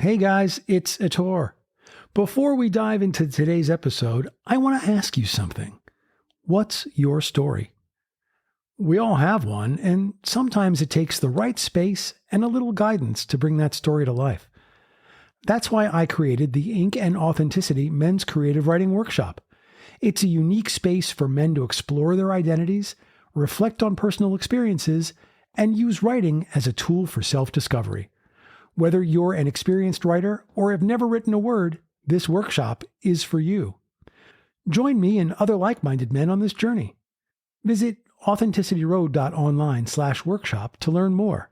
Hey guys, it's Ettore. Before we dive into today's episode, I want to ask you something. What's your story? We all have one, and sometimes it takes the right space and a little guidance to bring that story to life. That's why I created the Ink and Authenticity Men's Creative Writing Workshop. It's a unique space for men to explore their identities, reflect on personal experiences, and use writing as a tool for self-discovery. Whether you're an experienced writer or have never written a word, this workshop is for you. Join me and other like-minded men on this journey. Visit authenticityroad.online/workshop to learn more.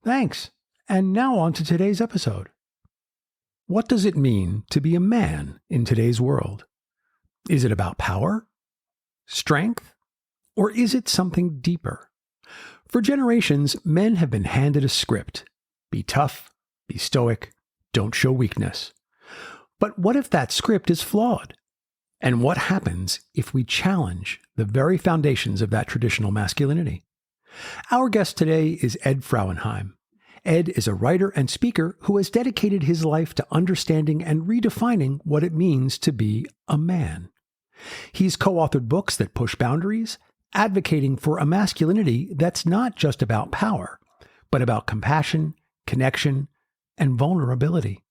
Thanks. And now on to today's episode. What does it mean to be a man in today's world? Is it about power, strength, or is it something deeper? For generations, men have been handed a script. Be tough, be stoic, don't show weakness. But what if that script is flawed? And what happens if we challenge the very foundations of that traditional masculinity? Our guest today is Ed Frauenheim. Ed is a writer and speaker who has dedicated his life to understanding and redefining what it means to be a man. He's co-authored books that push boundaries, advocating for a masculinity that's not just about power, but about compassion, connection, and vulnerability.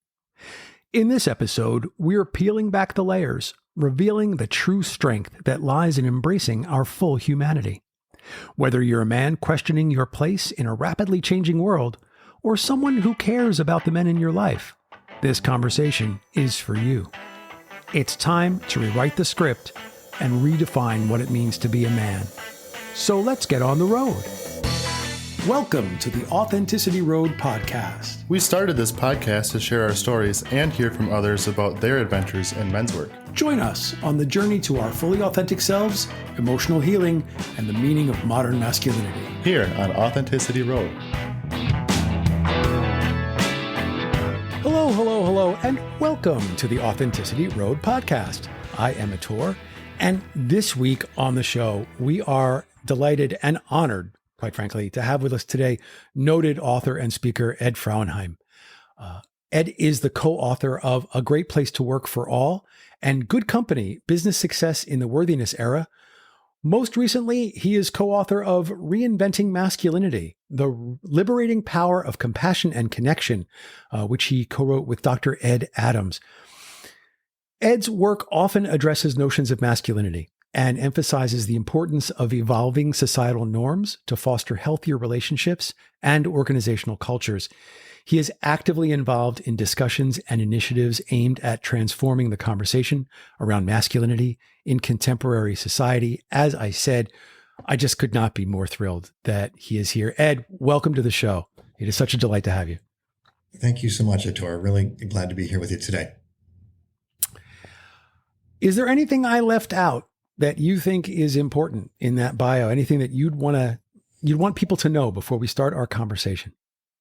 In this episode, we're peeling back the layers, revealing the true strength that lies in embracing our full humanity. Whether you're a man questioning your place in a rapidly changing world, or someone who cares about the men in your life, this conversation is for you. It's time to rewrite the script and redefine what it means to be a man. So let's get on the road. Welcome to the Authenticity Road podcast. We started this podcast to share our stories and hear from others about their adventures in men's work. Join us on the journey to our fully authentic selves, emotional healing, and the meaning of modern masculinity. Here on Authenticity Road. Hello, and welcome to the Authenticity Road podcast. I am Ettore, and this week on the show, we are delighted and honored, quite frankly, to have with us today noted author and speaker Ed Frauenheim. Ed is the co-author of A Great Place to Work for All and Good Company, Business Success in the Worthiness Era. Most recently, he is co-author of Reinventing Masculinity, The Liberating Power of Compassion and Connection, which he co-wrote with Dr. Ed Adams. Ed's work often addresses notions of masculinity and emphasizes the importance of evolving societal norms to foster healthier relationships and organizational cultures. He is actively involved in discussions and initiatives aimed at transforming the conversation around masculinity in contemporary society. As I said, I just could not be more thrilled that he is here. Ed, welcome to the show. It is such a delight to have you. Thank you so much, Ettore. Really glad to be here with you today. Is there anything I left out that you think is important in that bio? Anything that you'd want people to know before we start our conversation?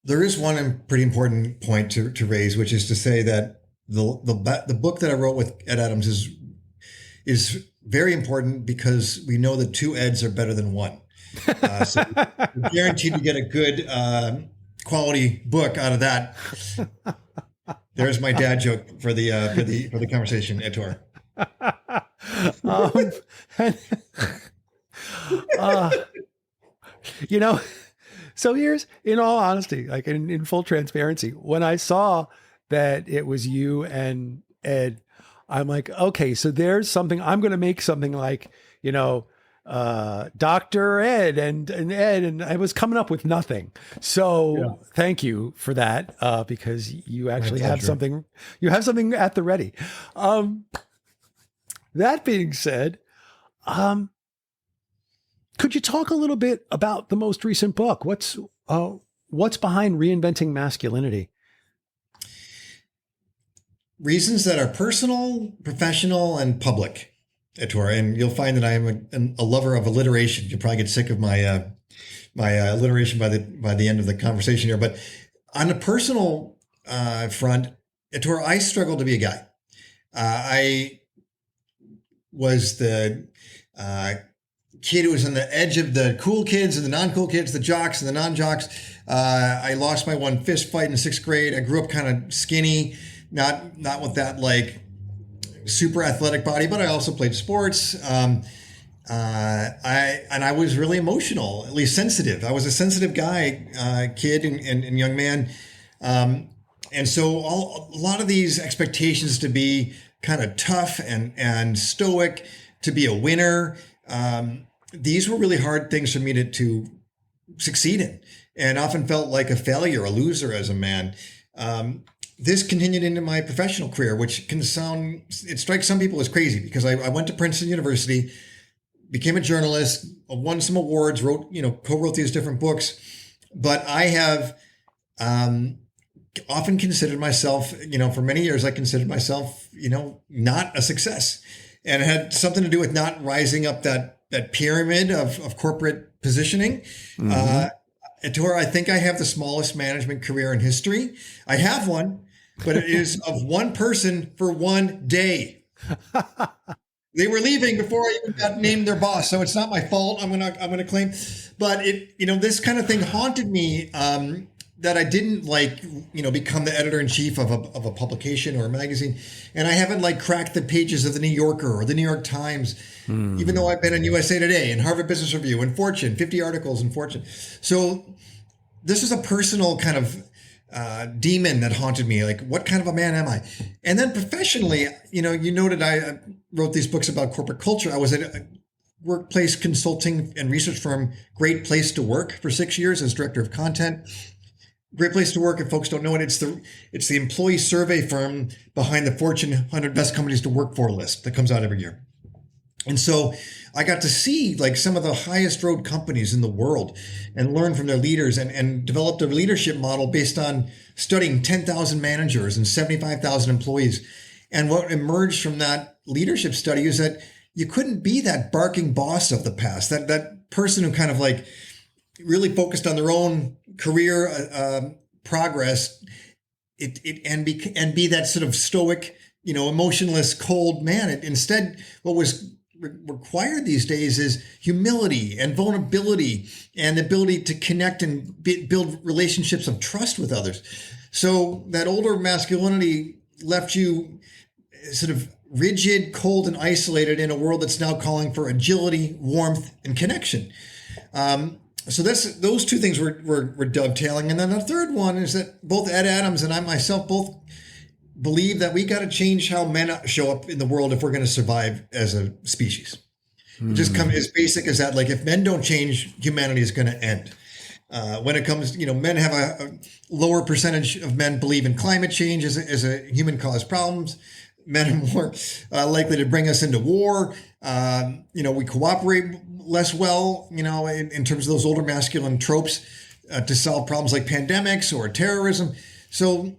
There is one pretty important point to raise, which is to say that the book that I wrote with Ed Adams is very important because we know that two Eds are better than one. So we're guaranteed to get a good quality book out of that. There's my dad joke for the conversation, Ettore. So here's, in all honesty, like in full transparency, when I saw that it was you and Ed, I'm like, okay, so there's something, I'm going to make something like, Dr. Ed and Ed, and I was coming up with nothing. So Thank you for that, because you actually have something at the ready. That being said, could you talk a little bit about the most recent book? What's behind Reinventing Masculinity? Reasons that are personal, professional, and public, Ettore. And you'll find that I am a lover of alliteration. You'll probably get sick of my alliteration by the end of the conversation here. But on the personal front, Ettore, I struggled to be a guy. I was the kid who was on the edge of the cool kids and the non-cool kids, the jocks and the non-jocks. I lost my one fist fight in 6th grade. I grew up kind of skinny, not with that like super athletic body, but I also played sports. I was really emotional, at least sensitive. I was a sensitive guy, kid and young man. And so a lot of these expectations to be kind of tough and stoic, to be a winner, these were really hard things for me to succeed in, and often felt like a failure, a loser as a man. This continued into my professional career, which it strikes some people as crazy, because I went to Princeton University, became a journalist, won some awards, co-wrote these different books. But I have often considered myself, for many years, I considered myself, not a success. And it had something to do with not rising up that pyramid of corporate positioning. To where I think I have the smallest management career in history. I have one, but it is of one person for one day. They were leaving before I even got named their boss, so it's not my fault. I'm gonna claim, but this kind of thing haunted me. That I didn't become the editor in chief of a publication or a magazine, and I haven't cracked the pages of the New Yorker or the New York Times, even though I've been in USA Today and Harvard Business Review and Fortune, 50 articles in Fortune. So this is a personal kind of demon that haunted me. Like, what kind of a man am I? And then professionally, you noted I wrote these books about corporate culture. I was at a workplace consulting and research firm, Great Place to Work, for 6 years as director of content. Great Place to Work, if folks don't know it, it's the employee survey firm behind the Fortune 100 Best Companies to Work For list that comes out every year. And so I got to see some of the highest road companies in the world and learn from their leaders and developed a leadership model based on studying 10,000 managers and 75,000 employees. And what emerged from that leadership study is that you couldn't be that barking boss of the past, that person who kind of really focused on their own career progress, and be that sort of stoic, emotionless, cold man. Instead, what was required these days is humility and vulnerability and the ability to connect and build relationships of trust with others. So that older masculinity left you sort of rigid, cold, and isolated in a world that's now calling for agility, warmth, and connection. So those two things were dovetailing. And then the third one is that both Ed Adams and I myself both believe that we got to change how men show up in the world if we're going to survive as a species. It just comes as basic as that. If men don't change, humanity is going to end. When it comes, men have a lower percentage of men believe in climate change as a human caused problems. Men are more likely to bring us into war. We cooperate less well, in terms of those older masculine tropes to solve problems like pandemics or terrorism. So,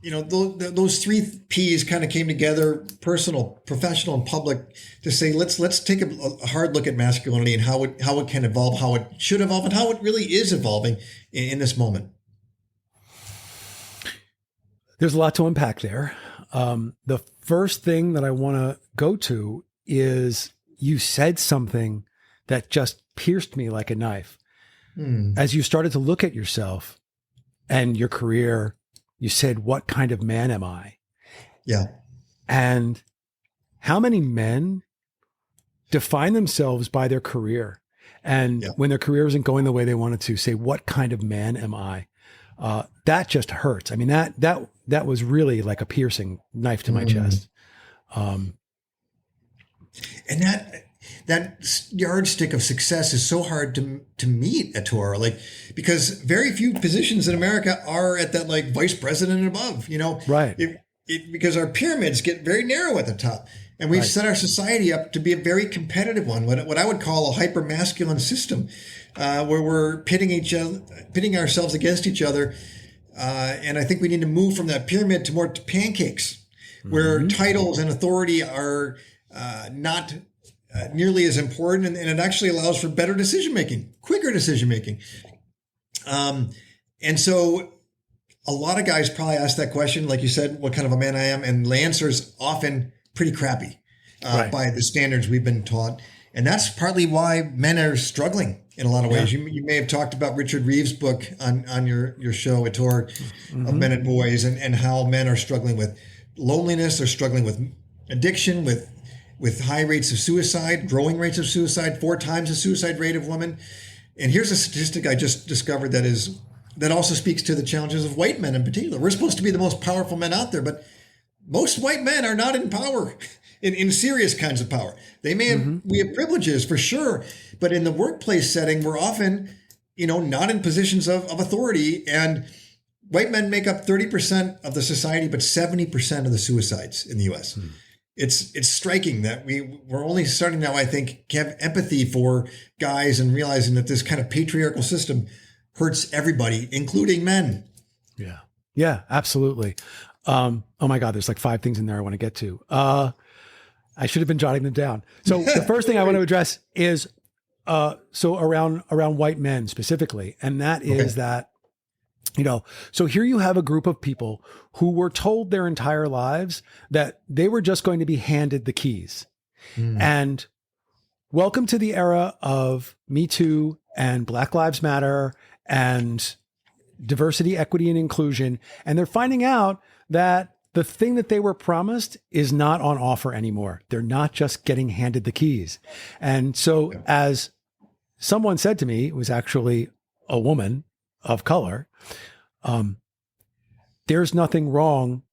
those three P's kind of came together: personal, professional, and public, to say let's take a hard look at masculinity and how it can evolve, how it should evolve, and how it really is evolving in this moment. There's a lot to unpack there. The first thing that I want to go to is you said something that just pierced me like a knife. As you started to look at yourself and your career, you said, what kind of man am I? Yeah. And how many men define themselves by their career? And when their career isn't going the way they wanted to, say, what kind of man am I? That just hurts. I mean, that was really like a piercing knife to my chest. And that yardstick of success is so hard to meet at Toro, because very few positions in America are at that vice president and above, Right. Because our pyramids get very narrow at the top, and we've set our society up to be a very competitive one, what I would call a hyper masculine system, where we're pitting ourselves against each other. And I think we need to move from that pyramid to more pancakes, where titles and authority are not nearly as important, and it actually allows for better decision-making, quicker decision-making. And so a lot of guys probably ask that question, like you said, what kind of a man I am, and the answer is often pretty crappy by the standards we've been taught. And that's partly why men are struggling in a lot of ways. You may have talked about Richard Reeves' book on your show, A Tour of Men and Boys, and how men are struggling with loneliness, they're struggling with addiction, with high rates of suicide, growing rates of suicide, 4 times the suicide rate of women. And here's a statistic I just discovered that also speaks to the challenges of white men in particular. We're supposed to be the most powerful men out there, but most white men are not in power, in serious kinds of power. They may have, we have privileges for sure, but in the workplace setting, we're often, not in positions of authority. And white men make up 30% of the society, but 70% of the suicides in the US. It's striking that we're only starting now, I think, to have empathy for guys and realizing that this kind of patriarchal system hurts everybody, including men. Yeah. Yeah, absolutely. Oh my God, there's like 5 things in there I want to get to. I should have been jotting them down. So the first thing I want to address is, around white men specifically. And that is that, so here you have a group of people who were told their entire lives that they were just going to be handed the keys. And welcome to the era of Me Too and Black Lives Matter and diversity, equity, and inclusion. And they're finding out that the thing that they were promised is not on offer anymore. They're not just getting handed the keys. And so as someone said to me, it was actually a woman of color, there's nothing wrong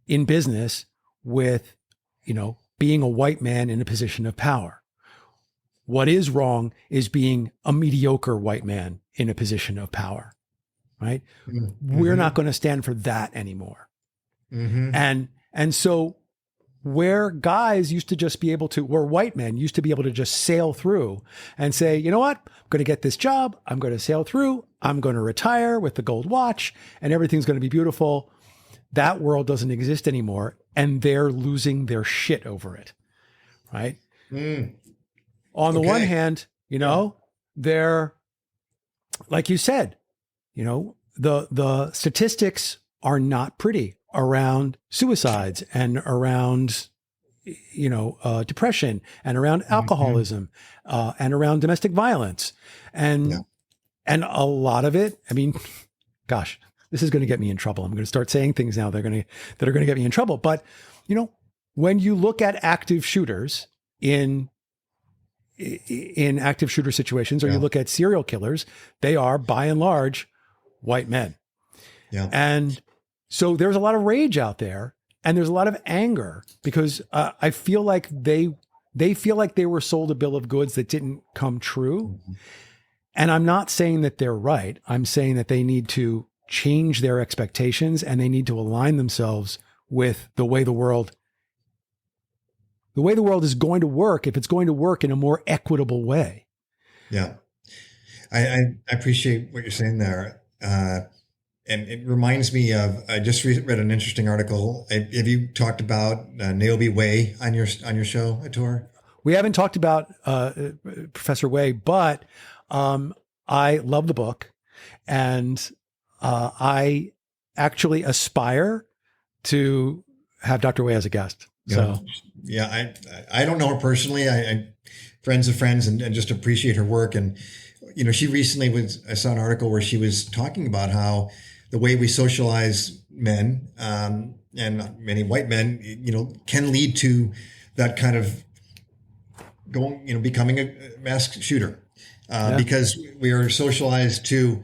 in business with, being a white man in a position of power. What is wrong is being a mediocre white man in a position of power, right? We're not going to stand for that anymore. And so where guys used to just be able to, where white men used to be able to just sail through and say, you know what, I'm going to get this job. I'm going to sail through. I'm going to retire with the gold watch and everything's going to be beautiful. That world doesn't exist anymore. And they're losing their shit over it. Right. On the one hand, they're, like you said, the statistics are not pretty around suicides and around, depression and around alcoholism, and around domestic violence. And a lot of it, gosh, this is going to get me in trouble. I'm going to start saying things now that are going to get me in trouble. But, when you look at active shooters in active shooter situations, or you look at serial killers, they are by and large white men. Yeah. And so there's a lot of rage out there and there's a lot of anger because I feel like they feel like they were sold a bill of goods that didn't come true. And I'm not saying that they're right. I'm saying that they need to change their expectations and they need to align themselves with the way the world is going to work, if it's going to work in a more equitable way. Yeah. I appreciate what you're saying there. And it reminds me of, I just read an interesting article. Have you talked about Naomi Way on your show, Ator? We haven't talked about Professor Way, but I love the book. And I actually aspire to have Dr. Way as a guest. So, I don't know her personally. I friends of friends and just appreciate her work. And, she recently I saw an article where she was talking about how the way we socialize men, and many white men, can lead to that kind of becoming a mass shooter, because we are socialized to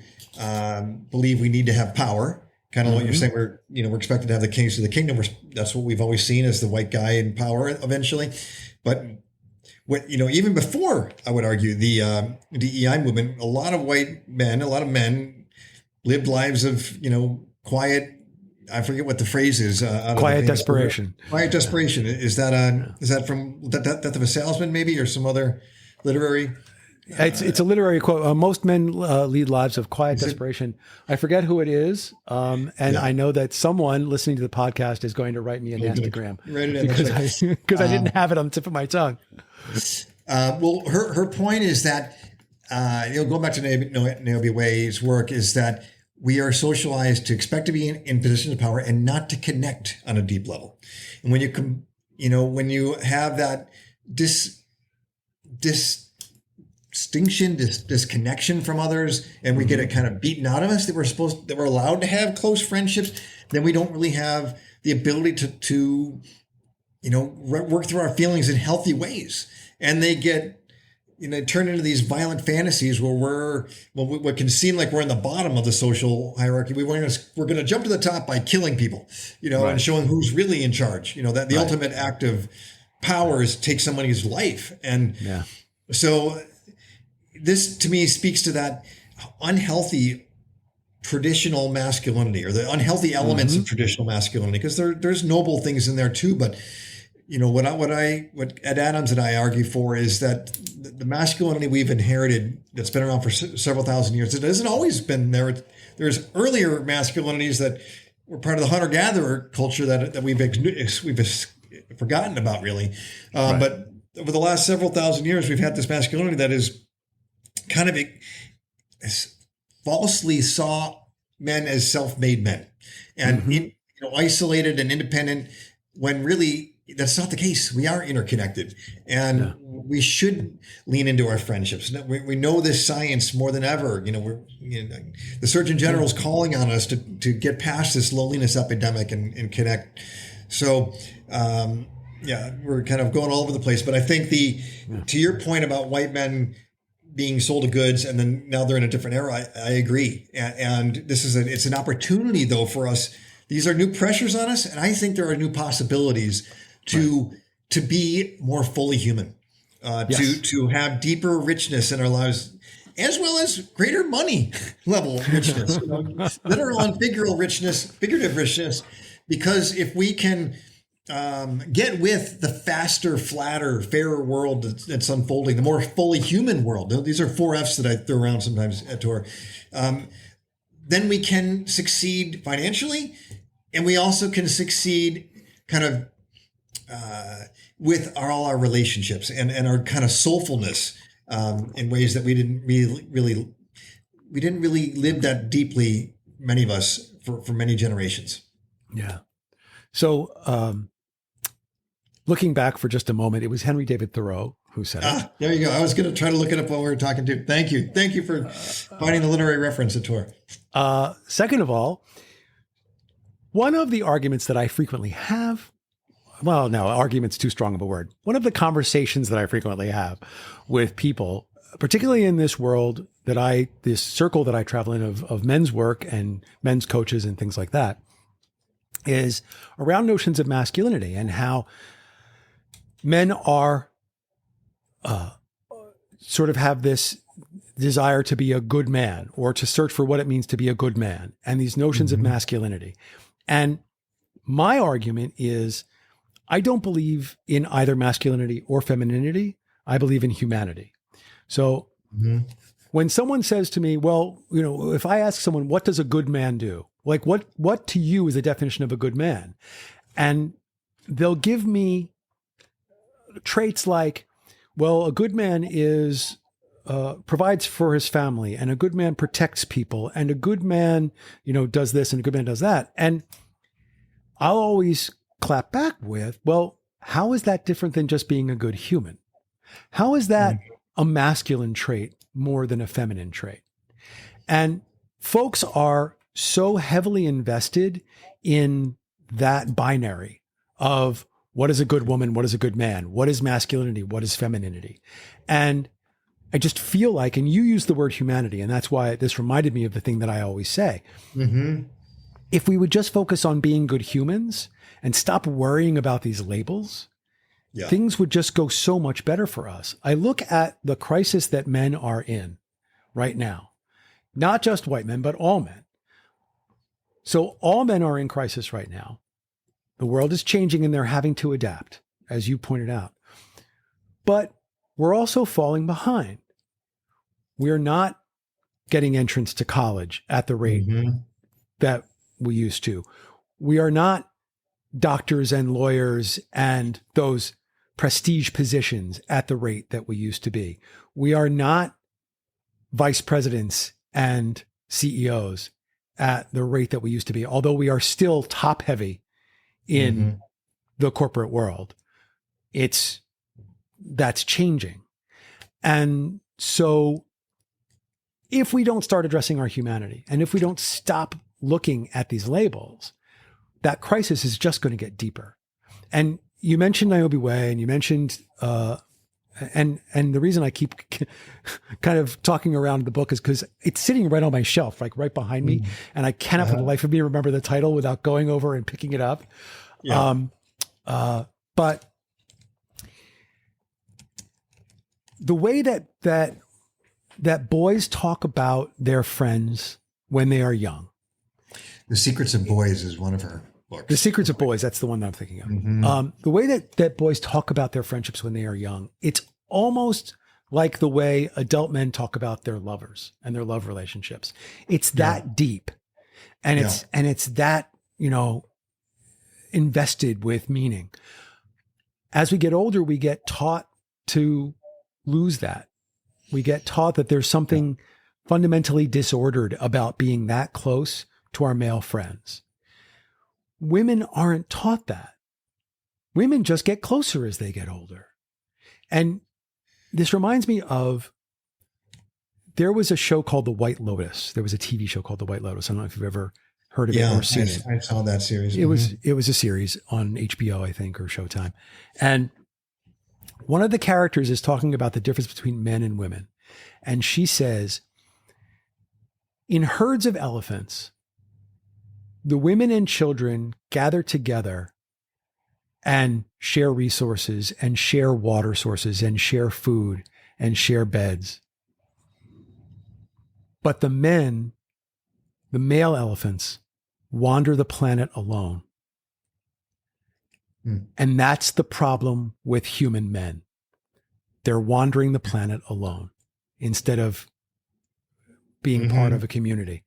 believe we need to have power. Kind of what you're saying, we're expected to have the keys to the kingdom. That's what we've always seen as the white guy in power eventually. But even before, I would argue, the DEI movement, a lot of men lived lives of, quiet, I forget what the phrase is. Quiet desperation. Quiet desperation. Is that from Death of a Salesman maybe, or some other literary? It's a literary quote. Most men lead lives of quiet desperation. I forget who it is. I know that someone listening to the podcast is going to write me an Instagram because I didn't have it on the tip of my tongue. Well, her point is that, going back to Naomi Way's work, is that we are socialized to expect to be in positions of power and not to connect on a deep level. And when you have that distinction, disconnection from others, and we get it kind of beaten out of us that we're allowed to have close friendships, then we don't really have the ability to work through our feelings in healthy ways, and they get turn into these violent fantasies where what can seem like we're in the bottom of the social hierarchy. We're going to jump to the top by killing people, Right. and showing who's really in charge. That the Right. ultimate act of power is take somebody's life, and Yeah. so this to me speaks to that unhealthy traditional masculinity, or the unhealthy elements of traditional masculinity, because there's noble things in there too, but what Ed Adams and I argue for is that the masculinity we've inherited, that's been around for several thousand years, it hasn't always been there. There's earlier masculinities that were part of the hunter-gatherer culture that we've forgotten about, really. Right. But over the last several thousand years, we've had this masculinity that is kind of falsely saw men as self-made men and isolated and independent, when really that's not the case. We are interconnected, and we should lean into our friendships. We know this science more than ever. The Surgeon General is calling on us to get past this loneliness epidemic and connect. So, we're kind of going all over the place. But I think to your point about white men being sold to goods, and then now they're in a different era, I agree. And this is it's an opportunity though for us. These are new pressures on us, and I think there are new possibilities to be more fully human, to have deeper richness in our lives, as well as greater money level richness, literal and figurative richness, because if we can get with the faster, flatter, fairer world that's unfolding, the more fully human world. These are 4 F's that I throw around sometimes at Tor. Then we can succeed financially, and we also can succeed kind of with all our relationships and our kind of soulfulness in ways that we didn't really live that deeply, many of us, for many generations. Yeah. So looking back for just a moment, it was Henry David Thoreau who said it. There you go. I was going to try to look it up while we were talking too. Thank you. Thank you for finding the literary reference at Tor. Second of all, one of the arguments that I frequently have, well, no, argument's too strong of a word. One of the conversations that I frequently have with people, particularly in this world this circle that I travel in of men's work and men's coaches and things like that, is around notions of masculinity and how men are sort of have this desire to be a good man, or to search for what it means to be a good man, and these notions of masculinity. And my argument is, I don't believe in either masculinity or femininity. I believe in humanity. So when someone says to me, well, if I ask someone, what does a good man do? Like what to you is the definition of a good man? And they'll give me traits like, well, a good man is provides for his family, and a good man protects people, and a good man, does this, and a good man does that. And I'll always clap back with, well, how is that different than just being a good human? How is that a masculine trait more than a feminine trait? And folks are so heavily invested in that binary of what is a good woman, what is a good man, what is masculinity, what is femininity. And I just feel like, and you use the word humanity, and that's why this reminded me of the thing that I always say. If we would just focus on being good humans and stop worrying about these labels, things would just go so much better for us. I look at the crisis that men are in right now, not just white men, but all men. So all men are in crisis right now. The world is changing and they're having to adapt, as you pointed out. But we're also falling behind. We're not getting entrance to college at the rate that we used to. We are not doctors and lawyers and those prestige positions at the rate that we used to be. We are not vice presidents and CEOs at the rate that we used to be, although we are still top heavy in the corporate world. That's changing. And so if we don't start addressing our humanity, and if we don't stop looking at these labels, that crisis is just going to get deeper. And you mentioned Niobe Way, and you mentioned, and the reason I keep kind of talking around the book is because it's sitting right on my shelf, like right behind me. And I cannot for the life of me remember the title without going over and picking it up. Yeah. But the way that boys talk about their friends when they are young. The Secrets of Boys is one of her books. The Secrets of Boys, that's the one that I'm thinking of. Mm-hmm. The way that boys talk about their friendships when they are young, it's almost like the way adult men talk about their lovers and their love relationships. It's that deep. And it's that, invested with meaning. As we get older, we get taught to lose that. We get taught that there's something fundamentally disordered about being that close to our male friends. Women aren't taught that. Women just get closer as they get older. And this reminds me of, there was a show called The White Lotus. There was a TV show called The White Lotus. I don't know if you've ever heard of it or seen it. I saw that series. It was a series on HBO, I think, or Showtime. And one of the characters is talking about the difference between men and women. And she says, in herds of elephants, the women and children gather together and share resources and share water sources and share food and share beds. But the men, the male elephants, wander the planet alone. And that's the problem with human men. They're wandering the planet alone instead of being part of a community.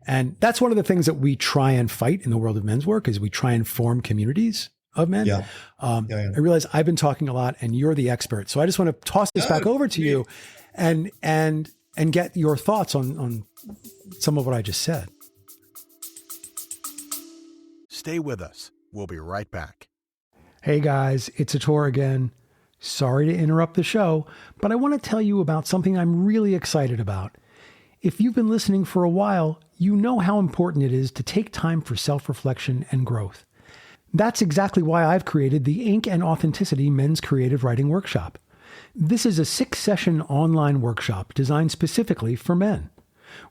And that's one of the things that we try and fight in the world of men's work, is we try and form communities of men. I realize I've been talking a lot and you're the expert. So I just want to toss this back over to you and get your thoughts on some of what I just said. Stay with us. We'll be right back. Hey guys, it's Ator again. Sorry to interrupt the show, but I want to tell you about something I'm really excited about. If you've been listening for a while, you know how important it is to take time for self-reflection and growth. That's exactly why I've created the Ink and Authenticity Men's Creative Writing Workshop. This is a 6-session online workshop designed specifically for men.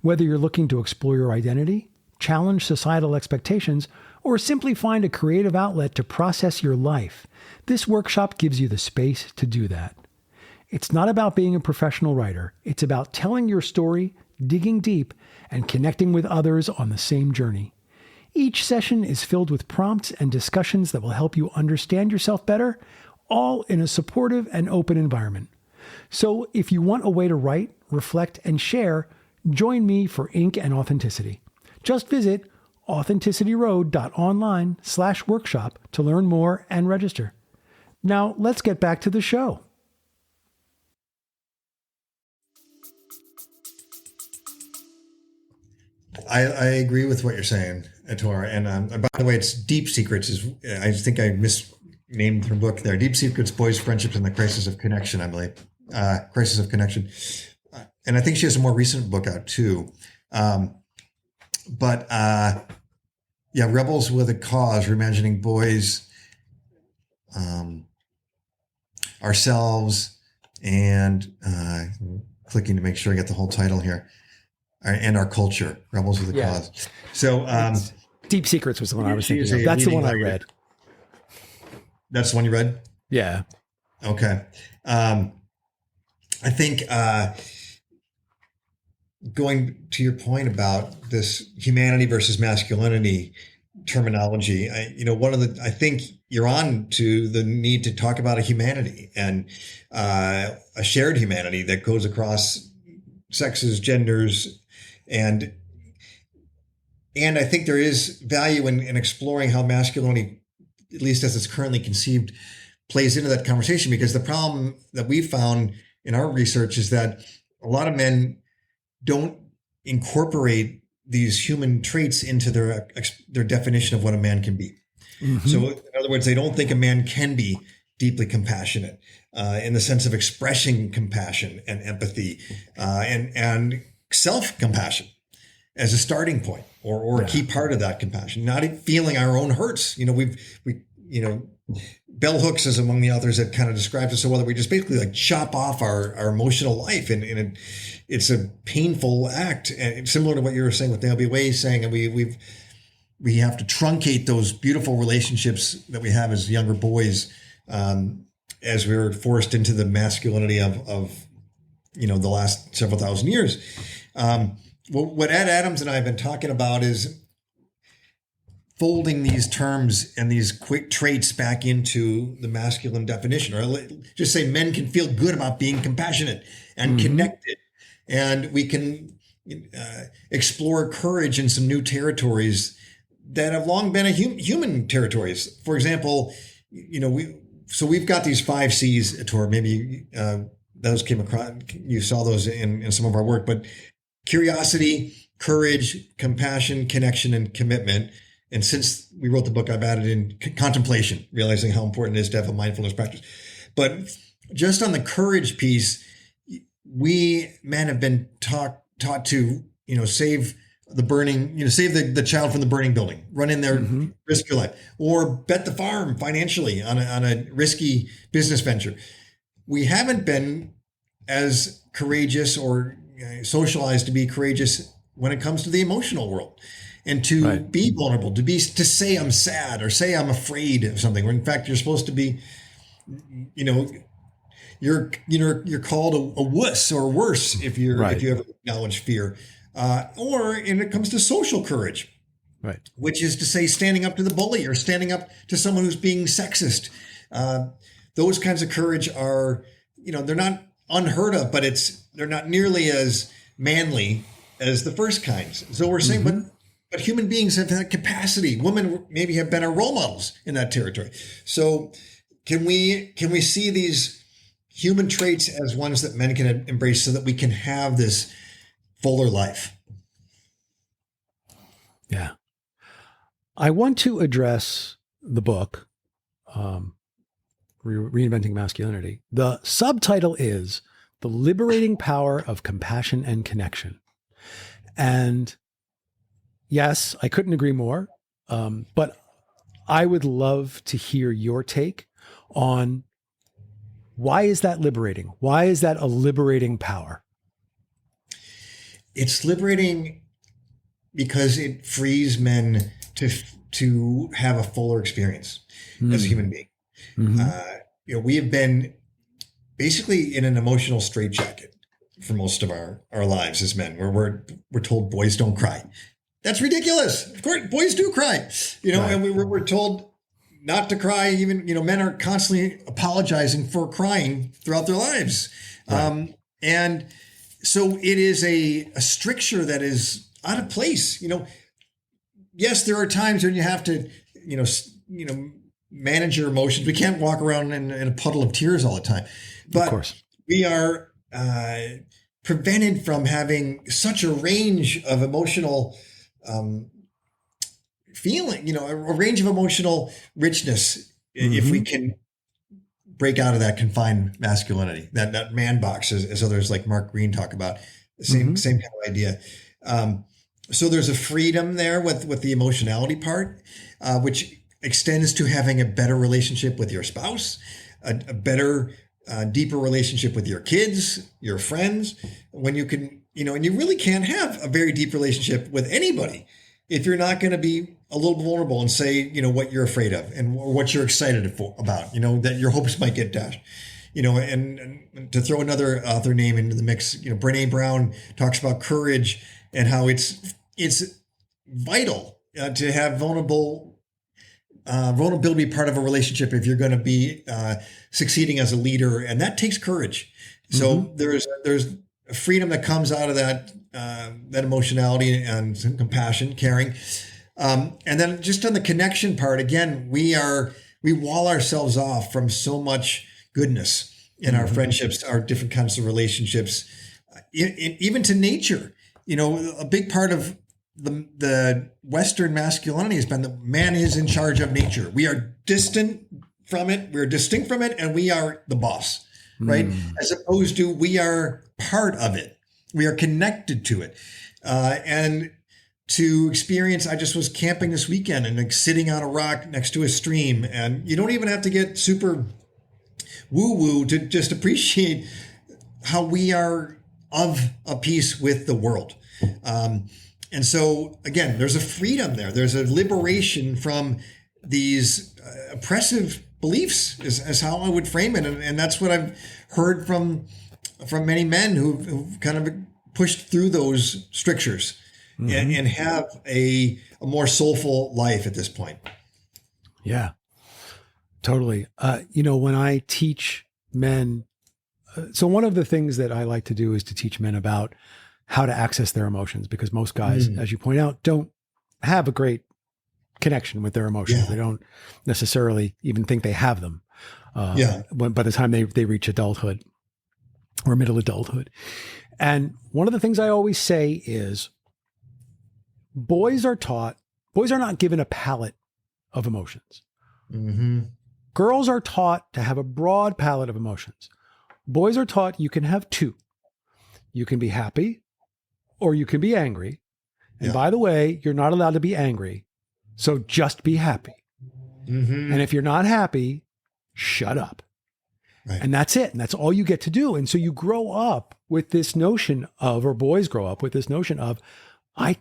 Whether you're looking to explore your identity, challenge societal expectations, or simply find a creative outlet to process your life, this workshop gives you the space to do that. It's not about being a professional writer. It's about telling your story, digging deep, and connecting with others on the same journey. Each session is filled with prompts and discussions that will help you understand yourself better, all in a supportive and open environment. So if you want a way to write, reflect, and share, join me for Ink and Authenticity. Just visit authenticityroad.online/workshop to learn more and register. Now let's get back to the show. I agree with what you're saying, Ator. And by the way, it's Deep Secrets. I think I misnamed her book there. Deep Secrets, Boys, Friendships, and the Crisis of Connection, I believe. Crisis of Connection. And I think she has a more recent book out too. Rebels with a Cause, Reimagining Boys, Ourselves, and clicking to make sure I get the whole title here. And Our Culture, Rebels with a Cause. So Deep Secrets was the one I was thinking of. That's the one I read. That's the one you read? Yeah. Okay. I think going to your point about this humanity versus masculinity terminology, I think you're on to the need to talk about a humanity and a shared humanity that goes across sexes, genders, and I think there is value in exploring how masculinity, at least as it's currently conceived, plays into that conversation, because the problem that we've found in our research is that a lot of men don't incorporate these human traits into their definition of what a man can be. Mm-hmm. So in other words, they don't think a man can be deeply compassionate in the sense of expressing compassion and empathy and self-compassion as a starting point or a key part of that compassion, not feeling our own hurts. Bell Hooks is among the authors that kind of describes it so well that we just basically like chop off our emotional life. And it's a painful act. And similar to what you were saying with Naomi Way saying, and we have to truncate those beautiful relationships that we have as younger boys, as we were forced into the masculinity of the last several thousand years. What Ed Adams and I have been talking about is folding these terms and these quick traits back into the masculine definition, or just say men can feel good about being compassionate and connected, and we can explore courage in some new territories that have long been human territories. For example, we've got these 5 C's, Tor. Maybe those came across, you saw those in some of our work, but curiosity, courage, compassion, connection, and commitment. And since we wrote the book, I've added in contemplation, realizing how important it is to have a mindfulness practice. But just on the courage piece, we men have been taught to, save the burning, save the child from the burning building, run in there, risk your life, or bet the farm financially on a risky business venture. We haven't been as courageous or socialized to be courageous when it comes to the emotional world. And to be vulnerable, to say I'm sad or say I'm afraid of something, when in fact you're supposed to be, you're called a wuss or worse if if you ever acknowledge fear, or when it comes to social courage, which is to say standing up to the bully or standing up to someone who's being sexist. Those kinds of courage are, they're not unheard of, but they're not nearly as manly as the first kinds. So we're saying, but human beings have that capacity. Women maybe have been our role models in that territory. So can we see these human traits as ones that men can embrace so that we can have this fuller life? Yeah. I want to address the book, Reinventing Masculinity. The subtitle is The Liberating Power of Compassion and Connection. And yes, I couldn't agree more. But I would love to hear your take on why is that liberating? Why is that a liberating power? It's liberating because it frees men to have a fuller experience as a human being. We have been basically in an emotional straitjacket for most of our lives as men, where we're told boys don't cry. That's ridiculous. Of course, boys do cry, and we're told not to cry. Even, men are constantly apologizing for crying throughout their lives. And so it is a stricture that is out of place. Yes, there are times when you have to, manage your emotions. We can't walk around in a puddle of tears all the time, but of course we are prevented from having such a range of emotional feeling, a range of emotional richness, if we can break out of that confined masculinity, that man box, as others like Mark Green talk about, the same kind of idea. So there's a freedom there with the emotionality part, which extends to having a better relationship with your spouse, a better, deeper relationship with your kids, your friends, when you can, and you really can't have a very deep relationship with anybody if you're not going to be a little vulnerable and say, what you're afraid of and or what you're excited about, that your hopes might get dashed, and to throw another author name into the mix, Brené Brown talks about courage and how it's vital to have vulnerability be part of a relationship if you're going to be succeeding as a leader, and that takes courage. So there's a freedom that comes out of that emotionality and some compassion, caring, and then just on the connection part, again, we wall ourselves off from so much goodness in our friendships, our different kinds of relationships, even to nature. A big part of the Western masculinity has been that man is in charge of nature. We are distant from it, we're distinct from it, and we are the boss, right? As opposed to we are part of it. We are connected to it. And to experience, I just was camping this weekend and like sitting on a rock next to a stream. And you don't even have to get super woo-woo to just appreciate how we are of a piece with the world. And so, again, there's a freedom there. There's a liberation from these oppressive beliefs is how I would frame it. And that's what I've heard from many men who've kind of pushed through those strictures and have a more soulful life at this point. Yeah, totally. When I teach men, so one of the things that I like to do is to teach men about how to access their emotions, because most guys, as you point out, don't have a great connection with their emotions. Yeah. They don't necessarily even think they have them. By the time they reach adulthood or middle adulthood. And one of the things I always say is boys are not given a palette of emotions. Girls are taught to have a broad palette of emotions. Boys are taught you can have two. You can be happy or you can be angry. And by the way, you're not allowed to be angry. So just be happy. And if you're not happy, shut up. Right. And that's it. And that's all you get to do. And so you grow up with this notion of, or boys grow up with this notion of, I'm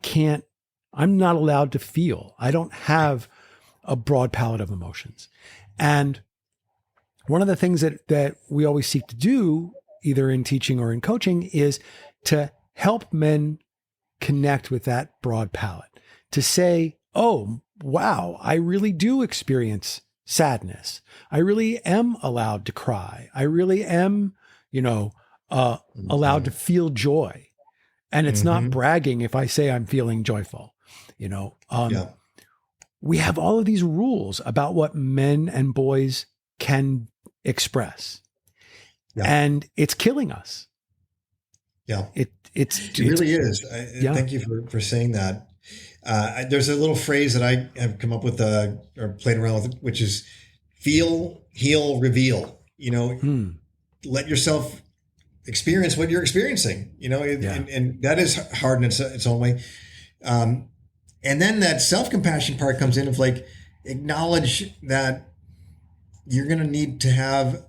not allowed to feel. I don't have a broad palette of emotions. And one of the things that we always seek to do, either in teaching or in coaching, is to help men connect with that broad palette, to say, oh, wow, I really do experience sadness. I really am allowed to cry. I really am, allowed to feel joy. And it's not bragging if I say I'm feeling joyful. We have all of these rules about what men and boys can express. And it's killing us. It really is. Thank you for saying that. There's a little phrase that I have come up with or played around with, which is feel, heal, reveal. Let yourself experience what you're experiencing, and that is hard in its own way. And then that self-compassion part comes in of like, acknowledge that you're going to need to have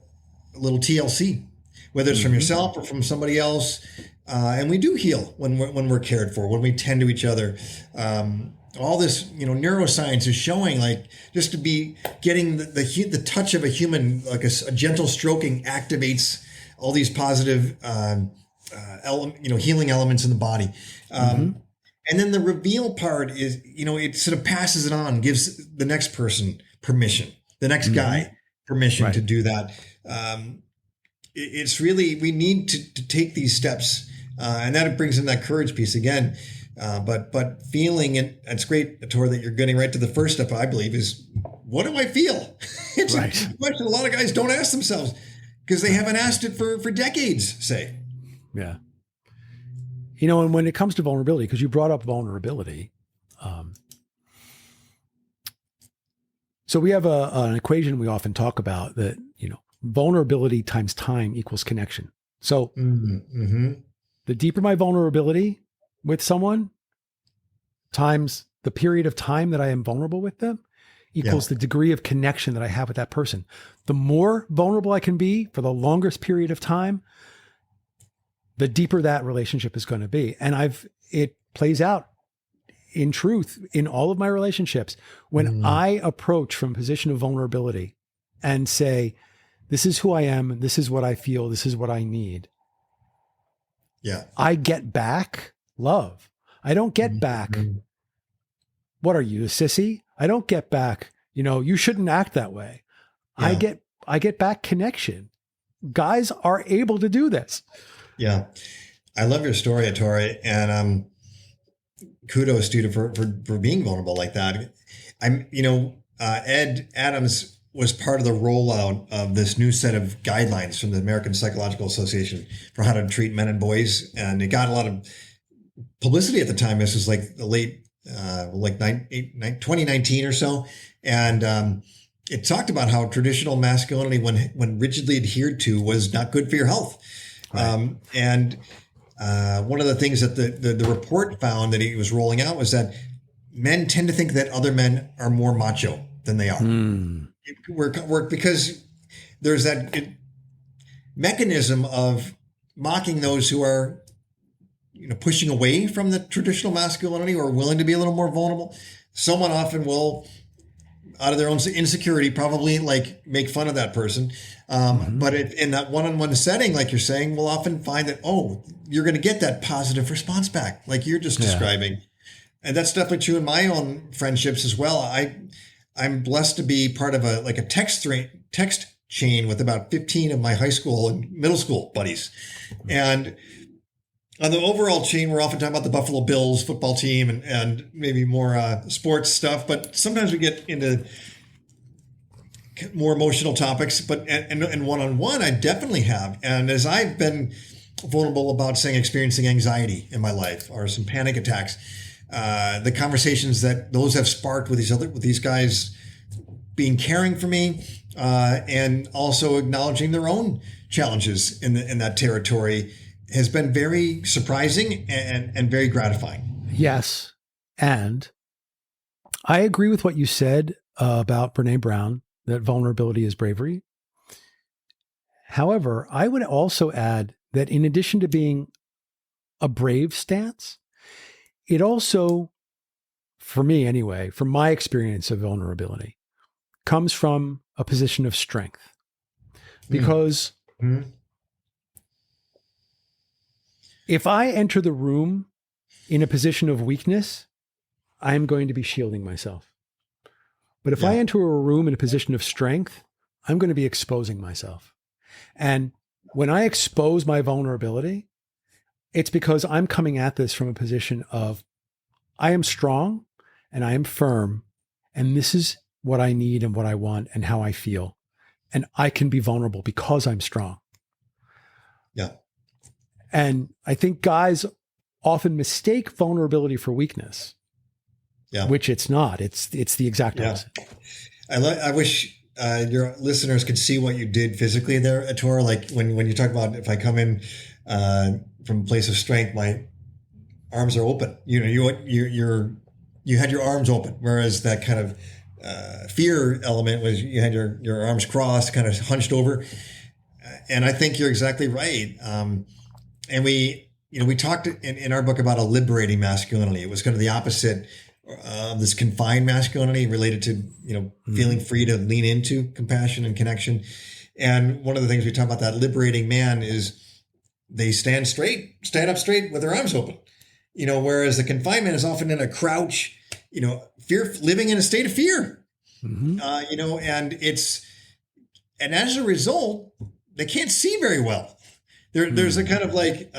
a little TLC, whether it's from yourself or from somebody else. And we do heal when we're cared for, when we tend to each other. All this, neuroscience is showing, like, just to be getting the touch of a human, like a gentle stroking, activates all these positive, healing elements in the body. And then the reveal part is, it sort of passes it on, gives the next person permission, the next guy permission to do that. It's really, we need to take these steps. And that brings in that courage piece again. But feeling it, it's great, Tor, that you're getting right to the first step, I believe, is what do I feel? It's a question a lot of guys don't ask themselves because they haven't asked it for decades, say. Yeah. And when it comes to vulnerability, because you brought up vulnerability, so we have an equation we often talk about that, vulnerability times time equals connection. So the deeper my vulnerability with someone times the period of time that I am vulnerable with them equals the degree of connection that I have with that person. The more vulnerable I can be for the longest period of time, the deeper that relationship is going to be. And it plays out in truth in all of my relationships. When I approach from a position of vulnerability and say, this is who I am, this is what I feel, this is what I need. I get back love. I don't get back, what are you, a sissy? I don't get back, you shouldn't act that way. I get back connection. Guys are able to do this. Yeah. I love your story, Ettore, and kudos to you for being vulnerable like that. Ed Adams was part of the rollout of this new set of guidelines from the American Psychological Association for how to treat men and boys. And it got a lot of publicity at the time. This was like the late, 2019 or so. And it talked about how traditional masculinity, when rigidly adhered to, was not good for your health. Right. And one of the things that the report found that he was rolling out was that men tend to think that other men are more macho than they are. Because there's that mechanism of mocking those who are, pushing away from the traditional masculinity or willing to be a little more vulnerable. Someone often will, out of their own insecurity, probably like make fun of that person. But in that one-on-one setting, like you're saying, we'll often find that, you're going to get that positive response back, like you're just describing. And that's definitely true in my own friendships as well. I'm blessed to be part of a text chain with about 15 of my high school and middle school buddies. And on the overall chain, we're often talking about the Buffalo Bills football team and maybe more sports stuff, but sometimes we get into more emotional topics. But and one-on-one, I definitely have. And as I've been vulnerable about saying experiencing anxiety in my life or some panic attacks, the conversations that those have sparked with these guys being caring for me, and also acknowledging their own challenges in that territory has been very surprising and very gratifying. Yes. And I agree with what you said about Brene Brown, that vulnerability is bravery. However, I would also add that in addition to being a brave stance, it also, for me anyway, from my experience of vulnerability, comes from a position of strength. Because if I enter the room in a position of weakness, I'm going to be shielding myself. But if I enter a room in a position of strength, I'm going to be exposing myself. And when I expose my vulnerability, it's because I'm coming at this from a position of, I am strong and I am firm, and this is what I need and what I want and how I feel. And I can be vulnerable because I'm strong. Yeah. And I think guys often mistake vulnerability for weakness, which it's not. It's the exact opposite. I wish your listeners could see what you did physically there, Ettore. Like when you talk about, if I come in from a place of strength, my arms are open. You had your arms open, whereas that kind of fear element was you had your arms crossed, kind of hunched over. And I think you're exactly right. And we talked in our book about a liberating masculinity. It was kind of the opposite of this confined masculinity related to, feeling free to lean into compassion and connection. And one of the things we talk about that liberating man is they stand up straight with their arms open, whereas the confined man is often in a crouch, living in a state of fear, and and as a result, they can't see very well. There's a kind of like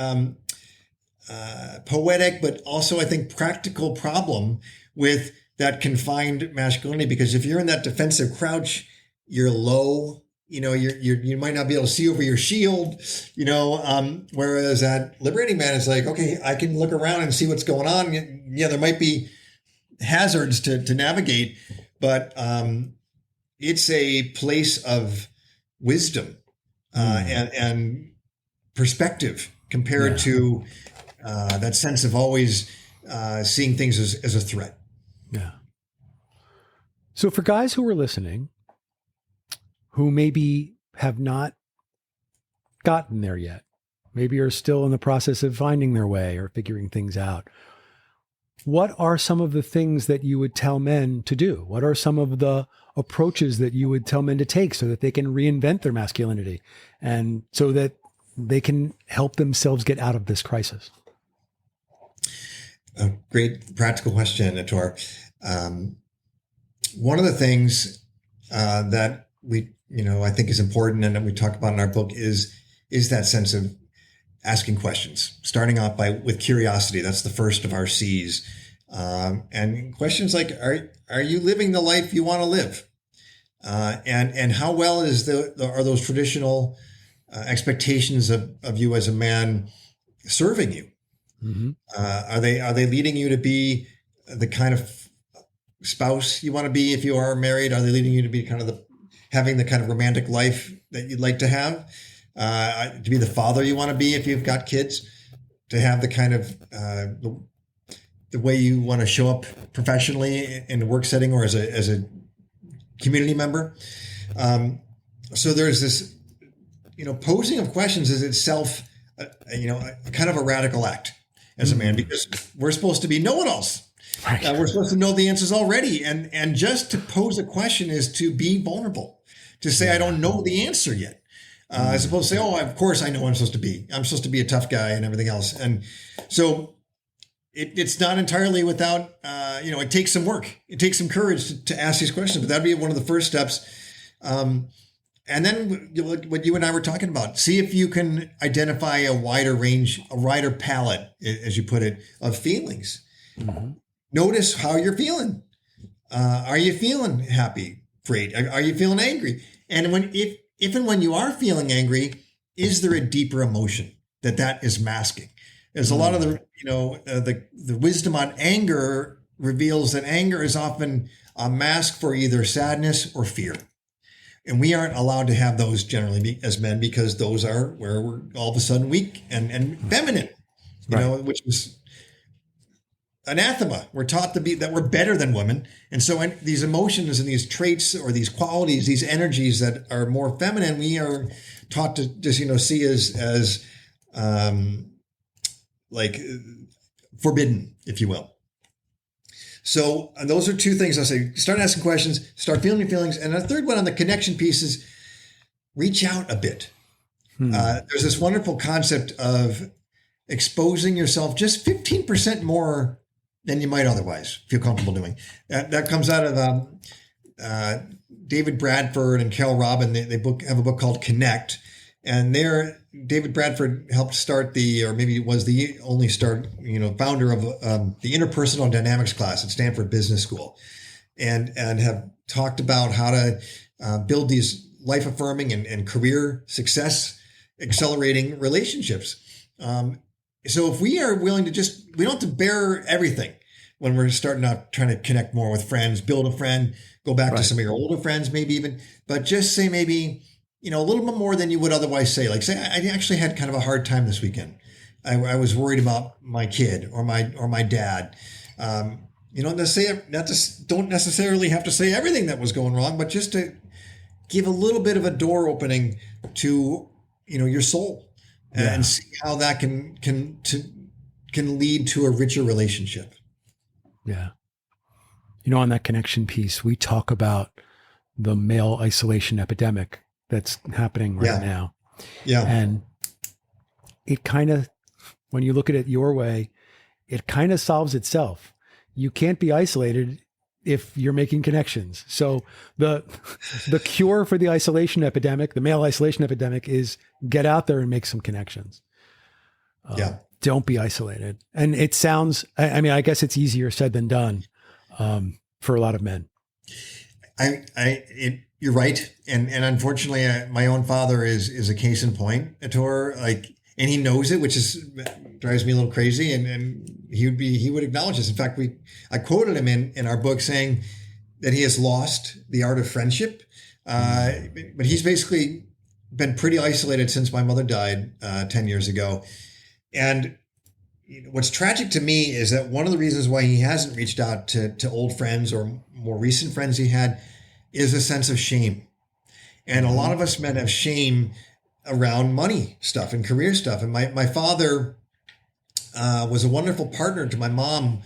poetic, but also I think practical problem with that confined masculinity, because if you're in that defensive crouch, you're low. You might not be able to see over your shield. Whereas that liberating man is like, okay, I can look around and see what's going on. Yeah, there might be hazards to navigate, but it's a place of wisdom and perspective compared to that sense of always seeing things as a threat. Yeah. So for guys who are listening, who maybe have not gotten there yet, maybe are still in the process of finding their way or figuring things out, what are some of the things that you would tell men to do? What are some of the approaches that you would tell men to take so that they can reinvent their masculinity and so that they can help themselves get out of this crisis? A great practical question, Ettore. One of the things that we, I think is important and that we talk about in our book is that sense of asking questions, starting off with curiosity. That's the first of our C's. And questions like, are you living the life you want to live? And how well are those traditional expectations of you as a man serving you? Mm-hmm. Are they leading you to be the kind of spouse you want to be if you are married? Are they leading you to be kind of having the kind of romantic life that you'd like to have? To be the father you want to be if you've got kids? To have the kind of the way you want to show up professionally in the work setting or as a community member? So there's this, posing of questions is itself, a kind of a radical act as a man, because we're supposed to be know-it-alls. Right. We're supposed to know the answers already. And just to pose a question is to be vulnerable, to say, I don't know the answer yet. As opposed to say, oh, of course I know what I'm supposed to be. I'm supposed to be a tough guy and everything else. And so it's not entirely without, it takes some work. It takes some courage to ask these questions, but that'd be one of the first steps. And then what you and I were talking about, see if you can identify a wider range, a wider palette, as you put it, of feelings. Mm-hmm. Notice how you're feeling. Are you feeling happy? Great. Are you feeling angry? And if and when you are feeling angry, is there a deeper emotion that is masking? There's a lot of the wisdom on anger reveals that anger is often a mask for either sadness or fear. And we aren't allowed to have those generally as men, because those are where we're all of a sudden weak and feminine, which is anathema. We're taught to be that we're better than women. And so these emotions and these traits or these qualities, these energies that are more feminine, we are taught to just, see as like forbidden, if you will. So those are two things I'll say. Start asking questions, start feeling your feelings. And the third one on the connection piece is reach out a bit. There's this wonderful concept of exposing yourself just 15% more than you might otherwise feel comfortable doing. That comes out of David Bradford and Carol Robin. They have a book called Connect. And David Bradford helped start or maybe was the only founder of the interpersonal dynamics class at Stanford Business School, and have talked about how to build these life affirming and career success accelerating relationships. So if we are willing to we don't have to bear everything when we're starting out trying to connect more with friends, build a friend, go back to some of your older friends, maybe even, but just say maybe, a little bit more than you would otherwise say. Like say, I actually had kind of a hard time this weekend. I was worried about my kid or my dad. Don't necessarily have to say everything that was going wrong, but just to give a little bit of a door opening to, your soul and see how that can lead to a richer relationship. Yeah. On that connection piece, we talk about the male isolation epidemic that's happening right now. Yeah. And it kind of, when you look at it your way, it kind of solves itself. You can't be isolated if you're making connections. So the cure for the isolation epidemic, the male isolation epidemic, is get out there and make some connections. Don't be isolated. And it sounds, I guess it's easier said than done for a lot of men. You're right. And unfortunately, my own father is a case in point, Ettore, and he knows it, which drives me a little crazy. And he would acknowledge this. In fact, I quoted him in our book saying that he has lost the art of friendship. But he's basically been pretty isolated since my mother died 10 years ago. And what's tragic to me is that one of the reasons why he hasn't reached out to old friends or more recent friends he had is a sense of shame. And a lot of us men have shame around money stuff and career stuff. And my father was a wonderful partner to my mom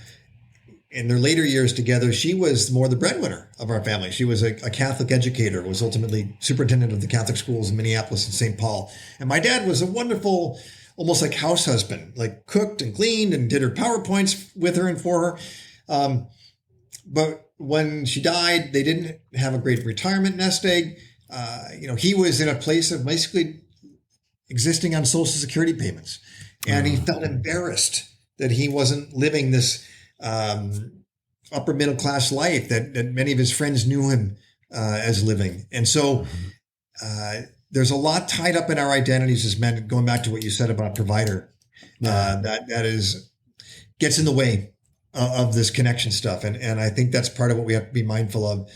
in their later years together. She was more the breadwinner of our family. She was a Catholic educator, was ultimately superintendent of the Catholic schools in Minneapolis and St. Paul. And my dad was a wonderful, almost like house husband, like cooked and cleaned and did her PowerPoints with her and for her. But when she died, they didn't have a great retirement nest egg. He was in a place of basically existing on Social Security payments. And he felt embarrassed that he wasn't living this upper middle class life that many of his friends knew him as living. And so there's a lot tied up in our identities as men, going back to what you said about provider, that gets in the way of this connection stuff. And I think that's part of what we have to be mindful of,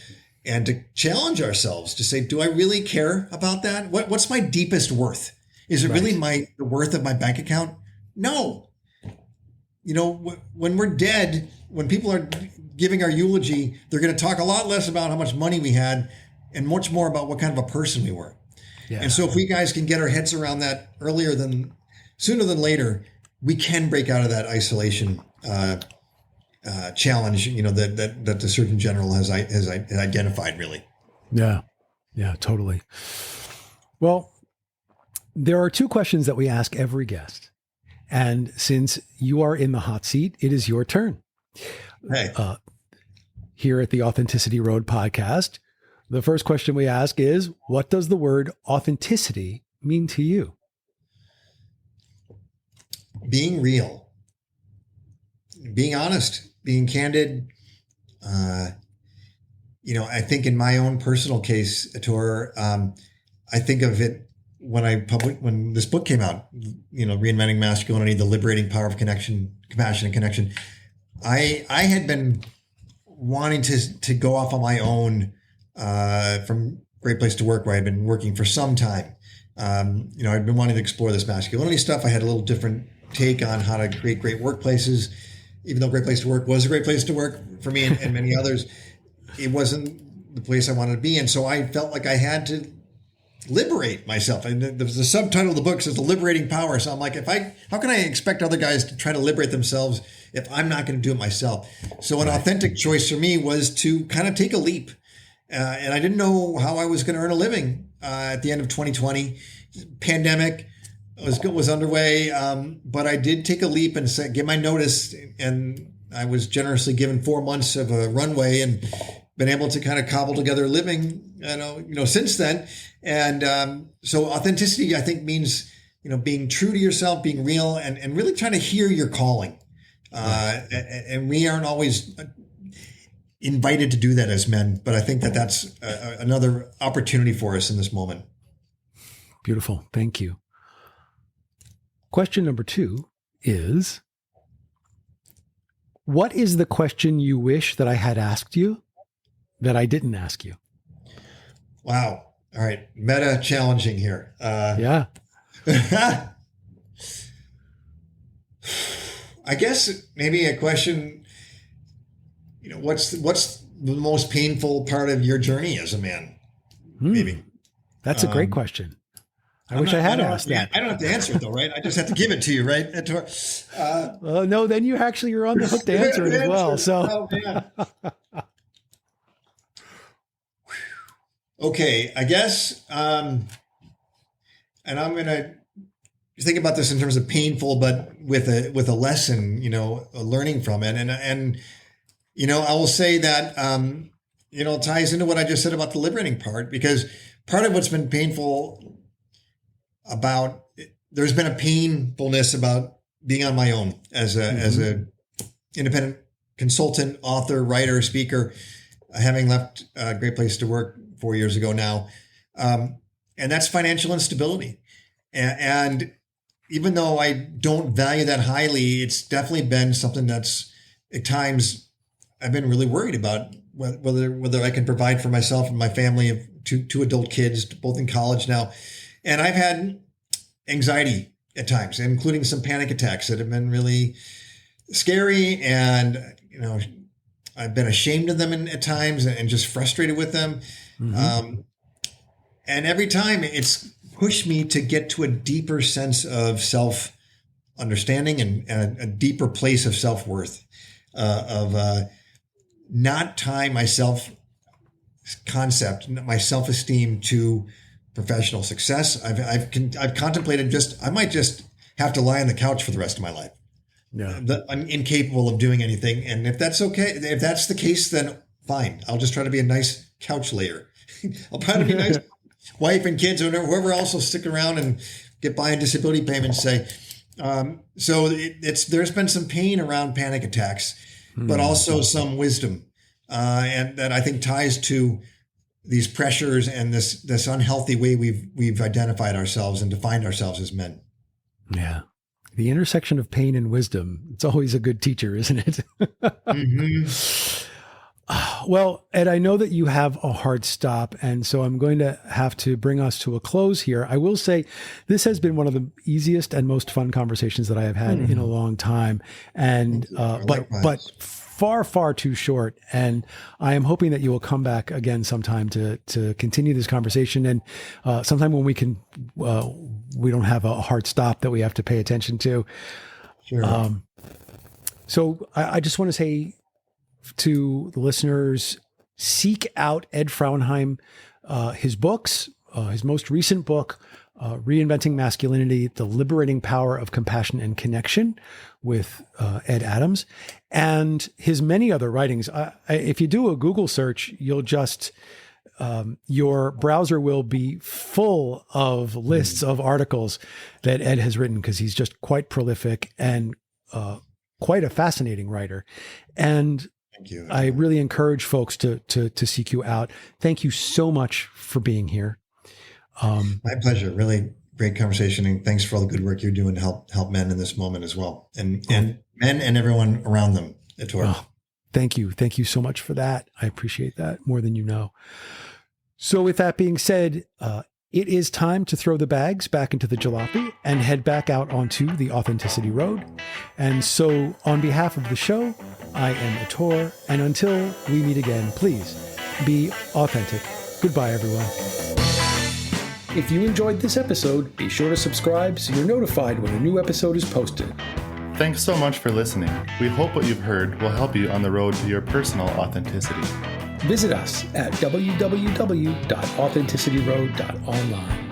and to challenge ourselves to say, do I really care about that? What's my deepest worth? Is it really the worth of my bank account? No. You know, when we're dead, when people are giving our eulogy, they're going to talk a lot less about how much money we had and much more about what kind of a person we were. Yeah. And so if we guys can get our heads around that sooner than later, we can break out of that isolation challenge, you know, that the Surgeon General has identified, really. Yeah. Yeah, totally. Well, there are two questions that we ask every guest. And since you are in the hot seat, it is your turn. Hey. Here at the Authenticity Road podcast, the first question we ask is, what does the word authenticity mean to you? Being real, being honest, being candid. You know, I think in my own personal case, Tor, I think of it when this book came out, you know, Reinventing Masculinity, the liberating power of connection, compassion and connection. I had been wanting to go off on my own from Great Place to Work, where I had been working for some time. You know, I'd been wanting to explore this masculinity stuff. I had a little different take on how to create great workplaces, even though Great Place to Work was a great place to work for me and many others. It wasn't the place I wanted to be. And so I felt like I had to liberate myself. And the subtitle of the book says The Liberating Power. So I'm like, how can I expect other guys to try to liberate themselves if I'm not going to do it myself? So an authentic choice for me was to kind of take a leap. And I didn't know how I was going to earn a living at the end of 2020. Pandemic was underway, but I did take a leap and give my notice, and I was generously given 4 months of a runway and been able to kind of cobble together a living, you know, since then. And so authenticity, I think, means, you know, being true to yourself, being real, and really trying to hear your calling. And we aren't always invited to do that as men, but I think that's another opportunity for us in this moment. Beautiful. Thank you. Question number 2 is, what is the question you wish that I had asked you that I didn't ask you? Wow. All right. Meta challenging here. Yeah. I guess maybe a question, you know, what's the most painful part of your journey as a man? Maybe. That's a great question. I wish I had asked that. I don't have to answer it though, right? I just have to give it to you, right? No, then you're on the hook to answer it as well. So, okay, I guess, and I'm going to think about this in terms of painful, but with a lesson, you know, learning from it. And, you know, I will say that, you know, it ties into what I just said about the liberating part, because part of what's been painful there's been a painfulness about being on my own as a independent consultant, author, writer, speaker, having left a Great Place to Work 4 years ago now. And that's financial instability. And even though I don't value that highly, it's definitely been something that's at times I've been really worried about whether I can provide for myself and my family of two adult kids, both in college now. And I've had anxiety at times, including some panic attacks that have been really scary. And, you know, I've been ashamed of them at times and just frustrated with them. And every time it's pushed me to get to a deeper sense of self-understanding and a deeper place of self-worth, of not tie my self-concept, my self-esteem to professional success. I've contemplated I might just have to lie on the couch for the rest of my life. Yeah. I'm incapable of doing anything. And if that's okay, if that's the case, then fine. I'll just try to be a nice couch layer. I'll try to be nice wife and kids or whoever else will stick around and get by on disability payments, say. So there's been some pain around panic attacks, but also some wisdom. And that I think ties to these pressures and this unhealthy way we've identified ourselves and defined ourselves as men. Yeah. The intersection of pain and wisdom. It's always a good teacher, isn't it? Mm-hmm. Well, Ed, I know that you have a hard stop, and so I'm going to have to bring us to a close here. I will say this has been one of the easiest and most fun conversations that I have had in a long time, and but far, far too short. And I am hoping that you will come back again sometime to continue this conversation, and sometime when we can, we don't have a hard stop that we have to pay attention to. Sure. So I just want to say to the listeners, seek out Ed Frauenheim, his books, his most recent book, Reinventing Masculinity, The Liberating Power of Compassion and Connection with Ed Adams, and his many other writings. If you do a Google search, you'll just, your browser will be full of lists of articles that Ed has written, because he's just quite prolific and quite a fascinating writer. And Thank you. I really encourage folks to seek you out. Thank you so much for being here. My pleasure. Really great conversation, and thanks for all the good work you're doing to help men in this moment as well, and men and everyone around them. Thank you. Thank you so much for that. I appreciate that more than you know. So with that being said, it is time to throw the bags back into the jalopy and head back out onto the authenticity road. And so on behalf of the show, I am Ettore, and until we meet again, please be authentic. Goodbye, everyone. If you enjoyed this episode, be sure to subscribe so you're notified when a new episode is posted. Thanks so much for listening. We hope what you've heard will help you on the road to your personal authenticity. Visit us at www.authenticityroad.online.